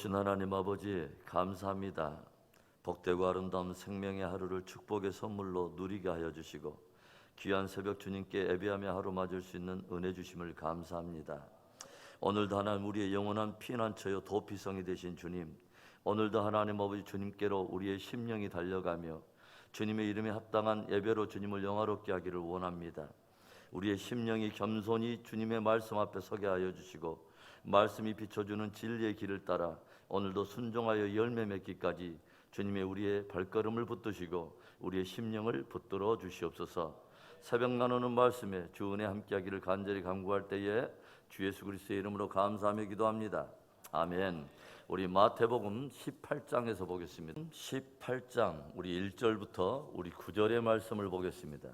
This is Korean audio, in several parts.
놀라우신 하나님 아버지 감사합니다. 복되고 아름다운 생명의 하루를 축복의 선물로 누리게 하여 주시고 귀한 새벽 주님께 예배하며 하루 맞을 수 있는 은혜 주심을 감사합니다. 오늘도 하나님 우리의 영원한 피난처요 도피성이 되신 주님, 오늘도 하나님 아버지 주님께로 우리의 심령이 달려가며 주님의 이름에 합당한 예배로 주님을 영화롭게 하기를 원합니다. 우리의 심령이 겸손히 주님의 말씀 앞에 서게 하여 주시고 말씀이 비춰주는 진리의 길을 따라 오늘도 순종하여 열매 맺기까지 주님의 우리의 발걸음을 붙드시고 우리의 심령을 붙들어 주시옵소서. 새벽 나누는 말씀에 주 은혜 함께하기를 간절히 간구할 때에 주 예수 그리스도의 이름으로 감사하며 기도합니다. 아멘. 우리 마태복음 18장에서 보겠습니다. 18장 우리 1절부터 우리 9절의 말씀을 보겠습니다.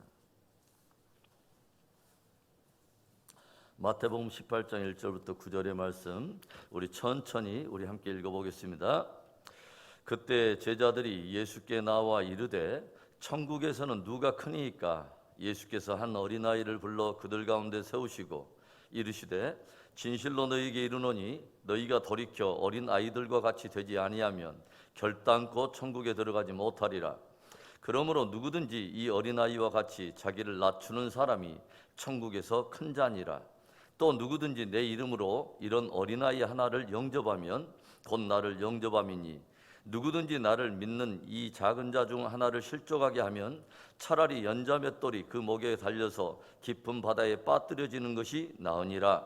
마태복음 18장 1절부터 9절의 말씀 우리 천천히 우리 함께 읽어보겠습니다. 그때 제자들이 예수께 나와 이르되 천국에서는 누가 크니이까? 예수께서 한 어린아이를 불러 그들 가운데 세우시고 이르시되 진실로 너희에게 이르노니 너희가 돌이켜 어린아이들과 같이 되지 아니하면 결단코 천국에 들어가지 못하리라. 그러므로 누구든지 이 어린아이와 같이 자기를 낮추는 사람이 천국에서 큰 자니라. 또 누구든지 내 이름으로 이런 어린아이 하나를 영접하면 곧 나를 영접함이니 누구든지 나를 믿는 이 작은 자 중 하나를 실족하게 하면 차라리 연자 맷돌이 그 목에 달려서 깊은 바다에 빠뜨려지는 것이 나으니라.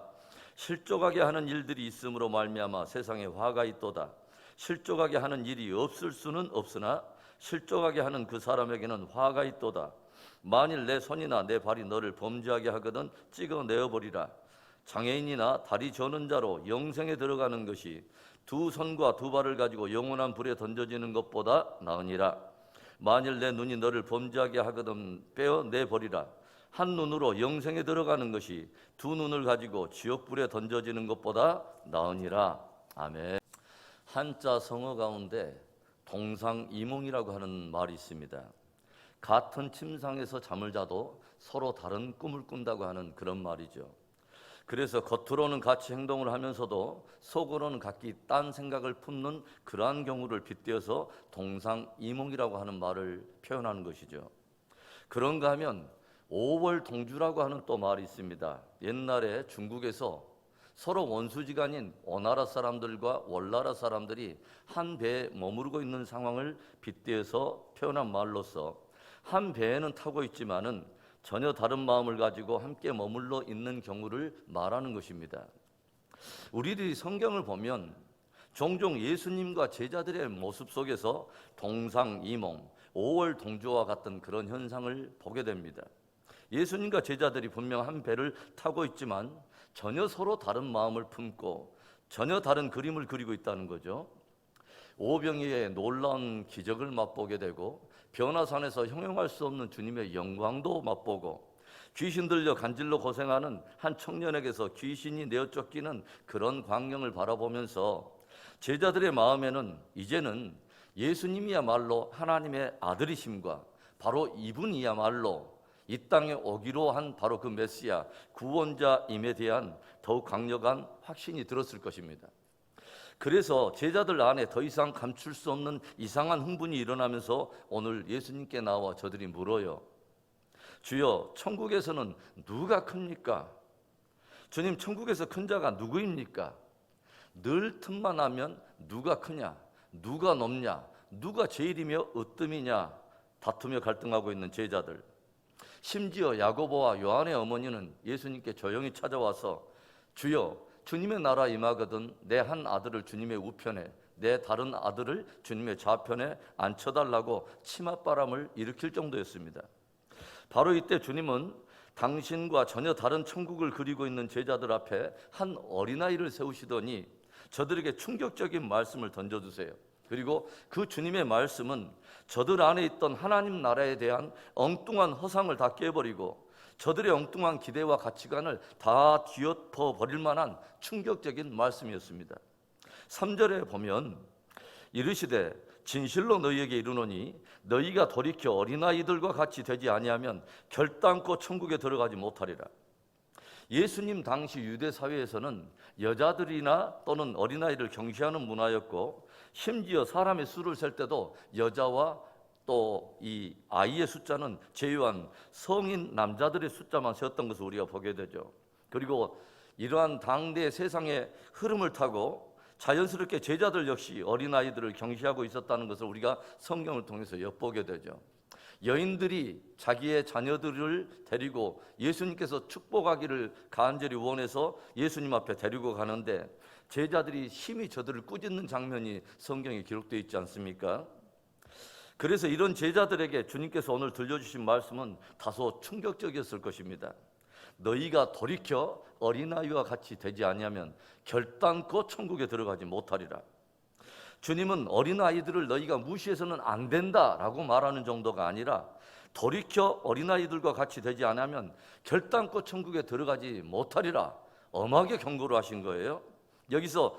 실족하게 하는 일들이 있음으로 말미암아 세상에 화가 있도다. 실족하게 하는 일이 없을 수는 없으나 실족하게 하는 그 사람에게는 화가 있도다. 만일 내 손이나 내 발이 너를 범죄하게 하거든 찍어내어버리라. 장애인이나 다리 저는 자로 영생에 들어가는 것이 두 손과 두 발을 가지고 영원한 불에 던져지는 것보다 나으니라. 만일 내 눈이 너를 범죄하게 하거든 빼어내버리라. 한 눈으로 영생에 들어가는 것이 두 눈을 가지고 지옥불에 던져지는 것보다 나으니라. 아멘. 한자 성어 가운데 동상이몽이라고 하는 말이 있습니다. 같은 침상에서 잠을 자도 서로 다른 꿈을 꾼다고 하는 그런 말이죠. 그래서 겉으로는 같이 행동을 하면서도 속으로는 각기 딴 생각을 품는 그러한 경우를 빗대어서 동상이몽이라고 하는 말을 표현하는 것이죠. 그런가 하면 오월동주라고 하는 또 말이 있습니다. 옛날에 중국에서 서로 원수지간인 오나라 사람들과 월나라 사람들이 한 배에 머무르고 있는 상황을 빗대어서 표현한 말로서 한 배에는 타고 있지만은 전혀 다른 마음을 가지고 함께 머물러 있는 경우를 말하는 것입니다. 우리들이 성경을 보면 종종 예수님과 제자들의 모습 속에서 동상이몽, 오월동주와 같은 그런 현상을 보게 됩니다. 예수님과 제자들이 분명 한 배를 타고 있지만 전혀 서로 다른 마음을 품고 전혀 다른 그림을 그리고 있다는 거죠. 오병이의 놀라운 기적을 맛보게 되고 변화산에서 형용할 수 없는 주님의 영광도 맛보고 귀신 들려 간질로 고생하는 한 청년에게서 귀신이 내어 쫓기는 그런 광경을 바라보면서 제자들의 마음에는 이제는 예수님이야말로 하나님의 아들이심과 바로 이분이야말로 이 땅에 오기로 한 바로 그 메시아 구원자임에 대한 더욱 강력한 확신이 들었을 것입니다. 그래서 제자들 안에 더 이상 감출 수 없는 이상한 흥분이 일어나면서 오늘 예수님께 나와 저들이 물어요. 주여, 천국에서는 누가 큽니까? 주님, 천국에서 큰 자가 누구입니까? 늘 틈만 나면 누가 크냐, 누가 높냐, 누가 제일이며 으뜸이냐 다투며 갈등하고 있는 제자들. 심지어 야고보와 요한의 어머니는 예수님께 조용히 찾아와서 주여, 주님의 나라 임하거든 내 한 아들을 주님의 우편에 내 다른 아들을 주님의 좌편에 앉혀달라고 치맛바람을 일으킬 정도였습니다. 바로 이때 주님은 당신과 전혀 다른 천국을 그리고 있는 제자들 앞에 한 어린아이를 세우시더니 저들에게 충격적인 말씀을 던져주세요. 그리고 그 주님의 말씀은 저들 안에 있던 하나님 나라에 대한 엉뚱한 허상을 다 깨버리고 저들의 엉뚱한 기대와 가치관을 다 뒤엎어 버릴 만한 충격적인 말씀이었습니다. 3절에 보면 이르시되 진실로 너희에게 이르노니 너희가 돌이켜 어린아이들과 같이 되지 아니하면 결단코 천국에 들어가지 못하리라. 예수님 당시 유대 사회에서는 여자들이나 또는 어린아이를 경시하는 문화였고, 심지어 사람의 수를 셀 때도 여자와 또 이 아이의 숫자는 제외한 성인 남자들의 숫자만 세웠던 것을 우리가 보게 되죠. 그리고 이러한 당대 세상의 흐름을 타고 자연스럽게 제자들 역시 어린아이들을 경시하고 있었다는 것을 우리가 성경을 통해서 엿보게 되죠. 여인들이 자기의 자녀들을 데리고 예수님께서 축복하기를 간절히 원해서 예수님 앞에 데리고 가는데, 제자들이 심히 저들을 꾸짖는 장면이 성경에 기록되어 있지 않습니까? 그래서 이런 제자들에게 주님께서 오늘 들려주신 말씀은 다소 충격적이었을 것입니다. 너희가 돌이켜 어린아이와 같이 되지 아니하면 결단코 천국에 들어가지 못하리라. 주님은 어린아이들을 너희가 무시해서는 안 된다라고 말하는 정도가 아니라, 돌이켜 어린아이들과 같이 되지 않으면 결단코 천국에 들어가지 못하리라 엄하게 경고를 하신 거예요. 여기서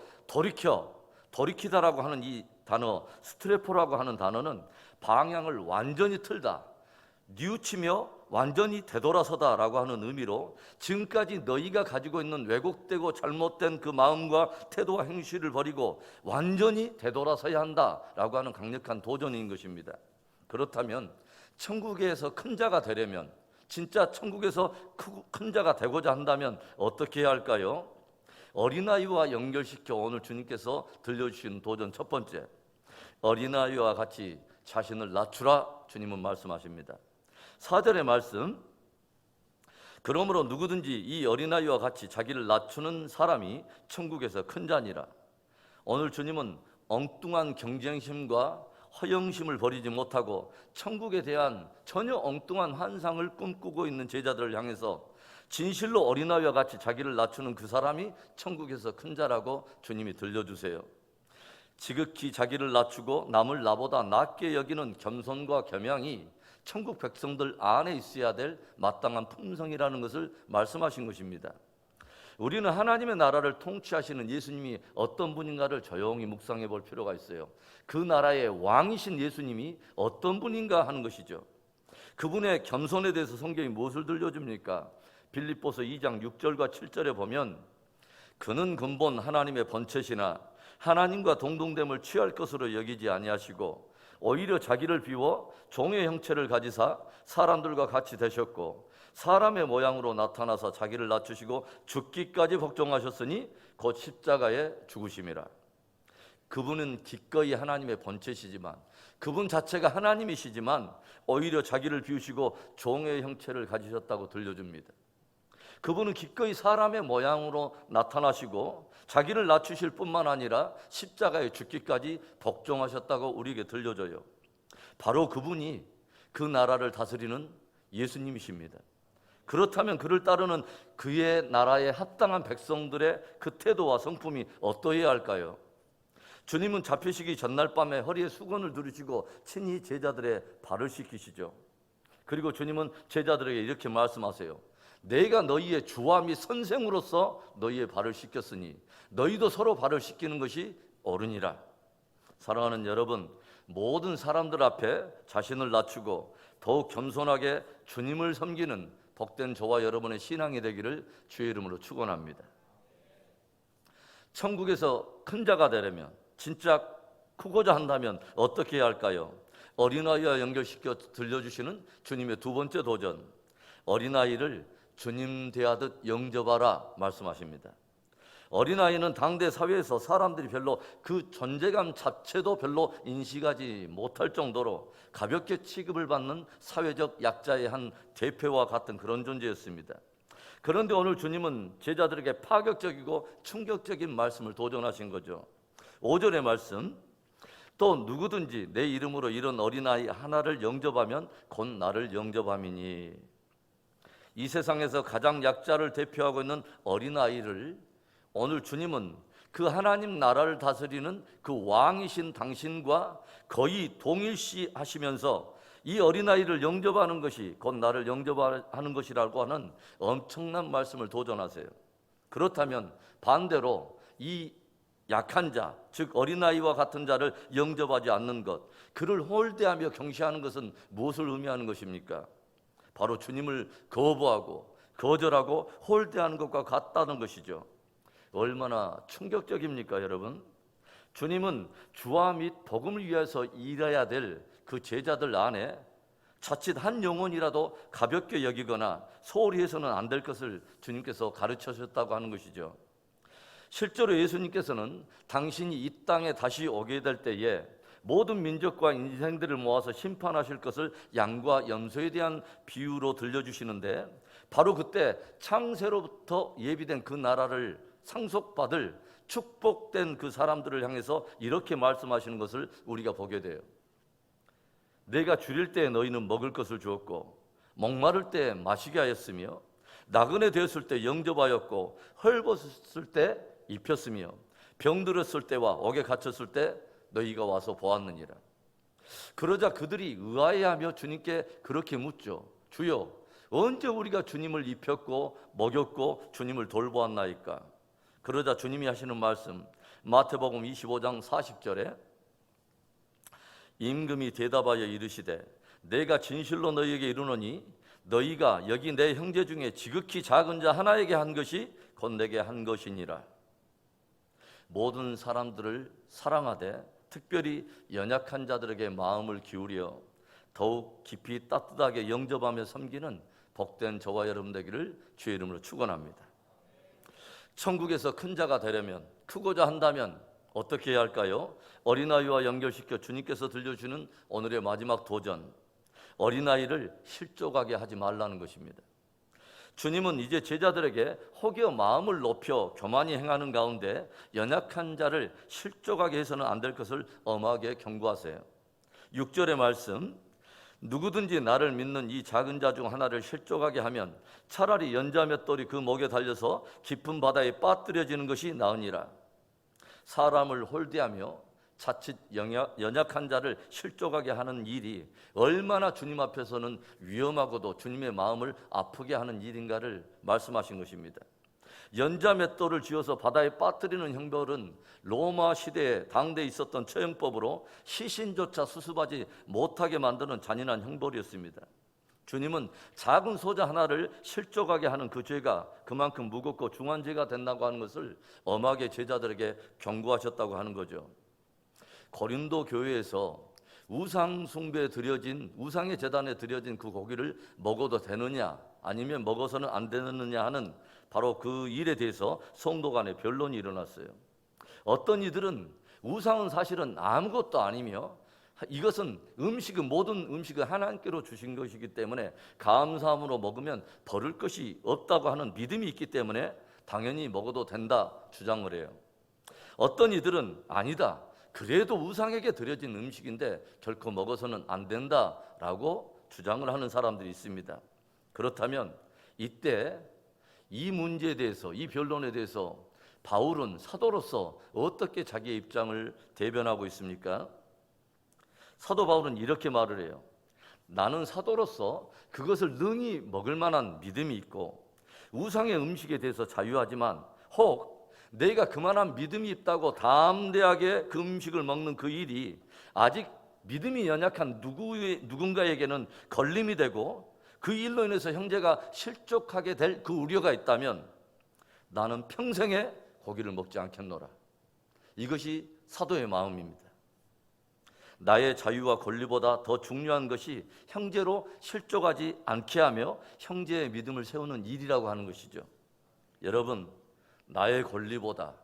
돌이키다라고 하는 이 단어, 스트레포라고 하는 단어는 방향을 완전히 틀다, 뉘우치며 완전히 되돌아서다라고 하는 의미로, 지금까지 너희가 가지고 있는 왜곡되고 잘못된 그 마음과 태도와 행실을 버리고 완전히 되돌아서야 한다라고 하는 강력한 도전인 것입니다. 그렇다면 천국에서 큰 자가 되려면, 진짜 천국에서 큰 자가 되고자 한다면 어떻게 해야 할까요? 어린아이와 연결시켜 오늘 주님께서 들려주신 도전 첫 번째, 어린아이와 같이 자신을 낮추라 주님은 말씀하십니다. 4절의 말씀, 그러므로 누구든지 이 어린아이와 같이 자기를 낮추는 사람이 천국에서 큰 자니라. 오늘 주님은 엉뚱한 경쟁심과 허영심을 버리지 못하고 천국에 대한 전혀 엉뚱한 환상을 꿈꾸고 있는 제자들을 향해서 진실로 어린아이와 같이 자기를 낮추는 그 사람이 천국에서 큰 자라고 주님이 들려주세요. 지극히 자기를 낮추고 남을 나보다 낮게 여기는 겸손과 겸양이 천국 백성들 안에 있어야 될 마땅한 품성이라는 것을 말씀하신 것입니다. 우리는 하나님의 나라를 통치하시는 예수님이 어떤 분인가를 조용히 묵상해 볼 필요가 있어요. 그 나라의 왕이신 예수님이 어떤 분인가 하는 것이죠. 그분의 겸손에 대해서 성경이 무엇을 들려줍니까? 빌립보서 2장 6절과 7절에 보면, 그는 근본 하나님의 번체시나 하나님과 동등됨을 취할 것으로 여기지 아니하시고 오히려 자기를 비워 종의 형체를 가지사 사람들과 같이 되셨고 사람의 모양으로 나타나서 자기를 낮추시고 죽기까지 복종하셨으니 곧 십자가에 죽으심이라. 그분은 기꺼이 하나님의 본체시지만, 그분 자체가 하나님이시지만 오히려 자기를 비우시고 종의 형체를 가지셨다고 들려줍니다. 그분은 기꺼이 사람의 모양으로 나타나시고 자기를 낮추실 뿐만 아니라 십자가에 죽기까지 복종하셨다고 우리에게 들려줘요. 바로 그분이 그 나라를 다스리는 예수님이십니다. 그렇다면 그를 따르는 그의 나라에 합당한 백성들의 그 태도와 성품이 어떠해야 할까요? 주님은 잡히시기 전날 밤에 허리에 수건을 두르시고 친히 제자들의 발을 씻기시죠. 그리고 주님은 제자들에게 이렇게 말씀하세요. 내가 너희의 주와 및 선생으로서 너희의 발을 씻겼으니 너희도 서로 발을 씻기는 것이 옳으니라. 사랑하는 여러분, 모든 사람들 앞에 자신을 낮추고 더욱 겸손하게 주님을 섬기는 복된 저와 여러분의 신앙이 되기를 주의 이름으로 축원합니다. 천국에서 큰 자가 되려면, 진짜 크고자 한다면 어떻게 해야 할까요? 어린아이와 연결시켜 들려주시는 주님의 두 번째 도전, 어린아이를 주님 대하듯 영접하라 말씀하십니다. 어린아이는 당대 사회에서 사람들이 별로 그 존재감 자체도 별로 인식하지 못할 정도로 가볍게 취급을 받는 사회적 약자의 한 대표와 같은 그런 존재였습니다. 그런데 오늘 주님은 제자들에게 파격적이고 충격적인 말씀을 도전하신 거죠. 5절의 말씀, 또 누구든지 내 이름으로 이런 어린아이 하나를 영접하면 곧 나를 영접함이니. 이 세상에서 가장 약자를 대표하고 있는 어린아이를 오늘 주님은 그 하나님 나라를 다스리는 그 왕이신 당신과 거의 동일시하시면서 이 어린아이를 영접하는 것이 곧 나를 영접하는 것이라고 하는 엄청난 말씀을 도전하세요. 그렇다면 반대로 이 약한 자, 즉 어린아이와 같은 자를 영접하지 않는 것, 그를 홀대하며 경시하는 것은 무엇을 의미하는 것입니까? 바로 주님을 거부하고 거절하고 홀대하는 것과 같다는 것이죠. 얼마나 충격적입니까, 여러분? 주님은 주와 및 복음을 위해서 일해야 될 그 제자들 안에 자칫 한 영혼이라도 가볍게 여기거나 소홀히 해서는 안 될 것을 주님께서 가르쳐주셨다고 하는 것이죠. 실제로 예수님께서는 당신이 이 땅에 다시 오게 될 때에 모든 민족과 인생들을 모아서 심판하실 것을 양과 염소에 대한 비유로 들려주시는데, 바로 그때 창세로부터 예비된 그 나라를 상속받을 축복된 그 사람들을 향해서 이렇게 말씀하시는 것을 우리가 보게 돼요. 내가 줄일 때 너희는 먹을 것을 주었고, 목마를 때 마시게 하였으며, 나그네 되었을 때 영접하였고, 헐벗었을 때 입혔으며, 병들었을 때와 옥에 갇혔을 때 너희가 와서 보았느니라. 그러자 그들이 의아해하며 주님께 그렇게 묻죠. 주여, 언제 우리가 주님을 입혔고 먹였고 주님을 돌보았나이까? 그러자 주님이 하시는 말씀, 마태복음 25장 40절에 임금이 대답하여 이르시되 내가 진실로 너희에게 이르노니 너희가 여기 내 형제 중에 지극히 작은 자 하나에게 한 것이 곧 내게 한 것이니라. 모든 사람들을 사랑하되 특별히 연약한 자들에게 마음을 기울여 더욱 깊이 따뜻하게 영접하며 섬기는 복된 저와 여러분 되기를 주의 이름으로 축원합니다. 천국에서 큰 자가 되려면, 크고자 한다면 어떻게 해야 할까요? 어린아이와 연결시켜 주님께서 들려주는 오늘의 마지막 도전, 어린아이를 실족하게 하지 말라는 것입니다. 주님은 이제 제자들에게 혹여 마음을 높여 교만히 행하는 가운데 연약한 자를 실족하게 해서는 안 될 것을 엄하게 경고하세요. 6절의 말씀, 누구든지 나를 믿는 이 작은 자 중 하나를 실족하게 하면 차라리 연자 몇 돌이 그 목에 달려서 깊은 바다에 빠뜨려지는 것이 나으니라. 사람을 홀대하며 자칫 연약한 자를 실족하게 하는 일이 얼마나 주님 앞에서는 위험하고도 주님의 마음을 아프게 하는 일인가를 말씀하신 것입니다. 연자 몇 돌을 쥐어서 바다에 빠뜨리는 형벌은 로마 시대에 당대에 있었던 처형법으로 시신조차 수습하지 못하게 만드는 잔인한 형벌이었습니다. 주님은 작은 소자 하나를 실족하게 하는 그 죄가 그만큼 무겁고 중한 죄가 된다고 하는 것을 엄하게 제자들에게 경고하셨다고 하는 거죠. 고린도 교회에서 우상 숭배에 드려진, 우상의 제단에 드려진 그 고기를 먹어도 되느냐 아니면 먹어서는 안 되느냐 하는 바로 그 일에 대해서 성도 간에 변론이 일어났어요. 어떤 이들은 우상은 사실은 아무것도 아니며 이것은 모든 음식은 하나님께로 주신 것이기 때문에 감사함으로 먹으면 버릴 것이 없다고 하는 믿음이 있기 때문에 당연히 먹어도 된다 주장을 해요. 어떤 이들은 아니다, 그래도 우상에게 드려진 음식인데 결코 먹어서는 안 된다라고 주장을 하는 사람들이 있습니다. 그렇다면 이때 이 문제에 대해서, 이 변론에 대해서 바울은 사도로서 어떻게 자기의 입장을 대변하고 있습니까? 사도 바울은 이렇게 말을 해요. 나는 사도로서 그것을 능히 먹을 만한 믿음이 있고 우상의 음식에 대해서 자유하지만 혹 내가 그만한 믿음이 있다고 담대하게 그 음식을 먹는 그 일이 아직 믿음이 연약한 누군가에게는 걸림이 되고 그 일로 인해서 형제가 실족하게 될 그 우려가 있다면 나는 평생에 고기를 먹지 않겠노라. 이것이 사도의 마음입니다. 나의 자유와 권리보다 더 중요한 것이 형제로 실족하지 않게 하며 형제의 믿음을 세우는 일이라고 하는 것이죠. 여러분, 나의 권리보다,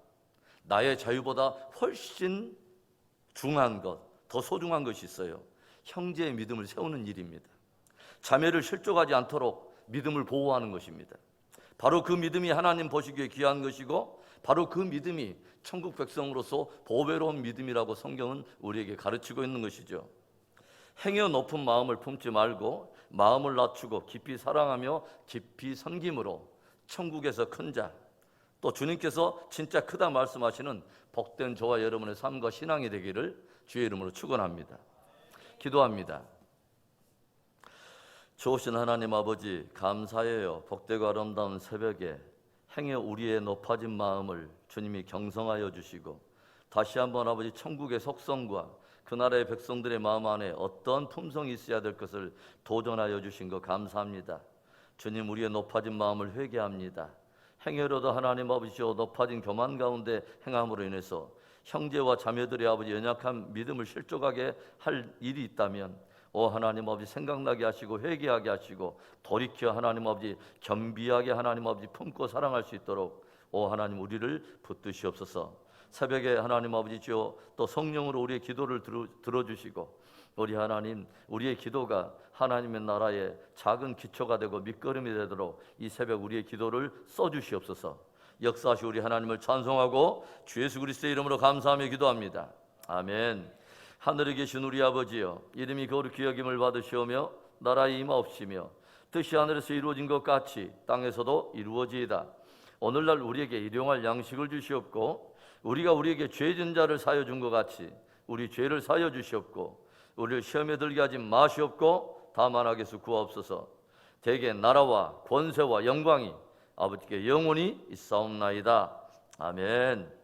나의 자유보다 훨씬 중요한 것, 더 소중한 것이 있어요. 형제의 믿음을 세우는 일입니다. 자매를 실족하지 않도록 믿음을 보호하는 것입니다. 바로 그 믿음이 하나님 보시기에 귀한 것이고 바로 그 믿음이 천국 백성으로서 보배로운 믿음이라고 성경은 우리에게 가르치고 있는 것이죠. 행여 높은 마음을 품지 말고 마음을 낮추고 깊이 사랑하며 깊이 섬김으로 천국에서 큰 자, 또 주님께서 진짜 크다 말씀하시는 복된 저와 여러분의 삶과 신앙이 되기를 주의 이름으로 축원합니다. 기도합니다. 좋으신 하나님 아버지, 감사해요. 복되고 아름다운 새벽에 행여 우리의 높아진 마음을 주님이 경성하여 주시고 다시 한번 아버지 천국의 속성과 그 나라의 백성들의 마음 안에 어떤 품성이 있어야 될 것을 도전하여 주신 것 감사합니다. 주님, 우리의 높아진 마음을 회개합니다. 행여로도 하나님 아버지여 높아진 교만 가운데 행함으로 인해서 형제와 자매들의 아버지 연약한 믿음을 실족하게 할 일이 있다면 오 하나님 아버지 생각나게 하시고 회개하게 하시고 돌이켜 하나님 아버지 겸비하게 하나님 아버지 품고 사랑할 수 있도록 오 하나님 우리를 붙드시옵소서. 새벽에 하나님 아버지 주여 또 성령으로 우리의 기도를 들어주시고 우리 하나님 우리의 기도가 하나님의 나라의 작은 기초가 되고 밑거름이 되도록 이 새벽 우리의 기도를 써주시옵소서. 역사하시 우리 하나님을 찬송하고 주 예수 그리스도의 이름으로 감사하며 기도합니다. 아멘. 하늘에 계신 우리 아버지여, 이름이 거룩히 여김을 받으시오며 나라의 임하옵시며 뜻이 하늘에서 이루어진 것 같이 땅에서도 이루어지이다. 오늘날 우리에게 일용할 양식을 주시옵고 우리가 우리에게 죄진 자를 사여 준 것 같이 우리 죄를 사여 주시옵고 우리를 시험에 들게 하지 마시옵고 다만 악에서 구하옵소서. 대개 나라와 권세와 영광이 아버지께 영원히 있사옵나이다. 아멘.